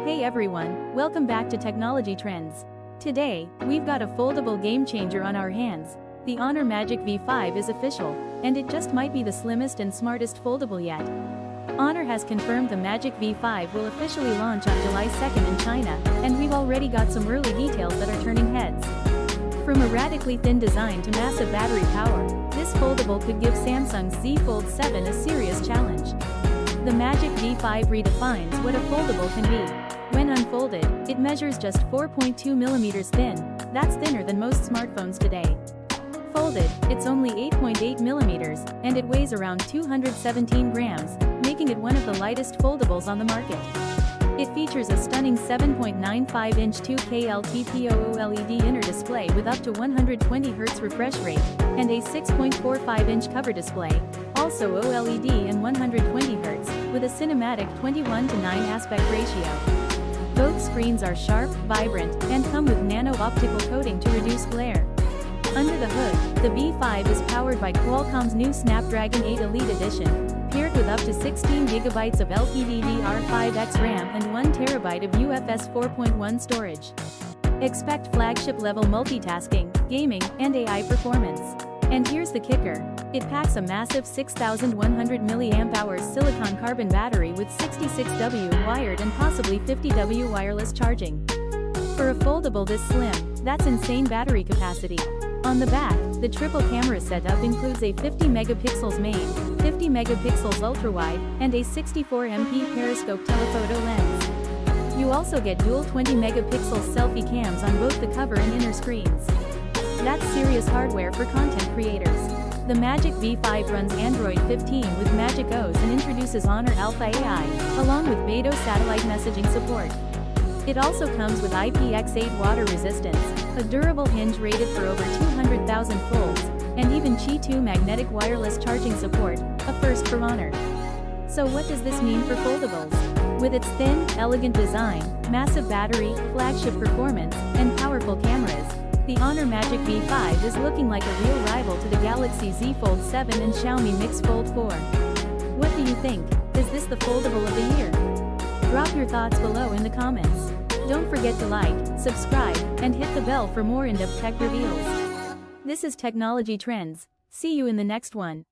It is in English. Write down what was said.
Hey everyone, welcome back to Technology Trends. Today, we've got a foldable game changer on our hands. The Honor Magic V5 is official, and it just might be the slimmest and smartest foldable yet. Honor has confirmed the Magic V5 will officially launch on July 2nd in China, and we've already got some early details that are turning heads. From a radically thin design to massive battery power, this foldable could give Samsung's Z Fold 7 a serious challenge. The Magic V5 redefines what a foldable can be. When unfolded, it measures just 4.2 millimeters thin. That's thinner than most smartphones today. Folded, it's only 8.8 millimeters, and it weighs around 217 grams, making it one of the lightest foldables on the market. It features a stunning 7.95-inch 2K LTPO OLED inner display with up to 120 Hz refresh rate, and a 6.45-inch cover display, also OLED and 120 Hz, with a cinematic 21:9 aspect ratio. Both screens are sharp, vibrant, and come with nano-optical coating to reduce glare. Under the hood, the V5 is powered by Qualcomm's new Snapdragon 8 Elite Edition, paired with up to 16 GB of LPDDR5X RAM and 1TB of UFS 4.1 storage. Expect flagship-level multitasking, gaming, and AI performance. And here's the kicker. It packs a massive 6,100 mAh silicon carbon battery with 66W wired and possibly 50W wireless charging. For a foldable this slim, that's insane battery capacity. On the back, the triple camera setup includes a 50 megapixels main, 50 megapixels ultrawide, and a 64MP periscope telephoto lens. You also get dual 20 megapixel selfie cams on both the cover and inner screens. That's serious hardware for content creators. The Magic V5 runs Android 15 with Magic OS and introduces Honor Alpha AI, along with Beidou satellite messaging support. It also comes with IPX8 water resistance, a durable hinge rated for over 200,000 folds, and even Qi 2 magnetic wireless charging support, a first for Honor. So what does this mean for foldables? With its thin, elegant design, massive battery, flagship performance, and powerful cameras, the Honor Magic V5 is looking like a real rival to the Galaxy Z Fold 7 and Xiaomi Mix Fold 4. What do you think? Is this the foldable of the year? Drop your thoughts below in the comments. Don't forget to like, subscribe, and hit the bell for more in-depth tech reveals. This is Technology Trends. See you in the next one.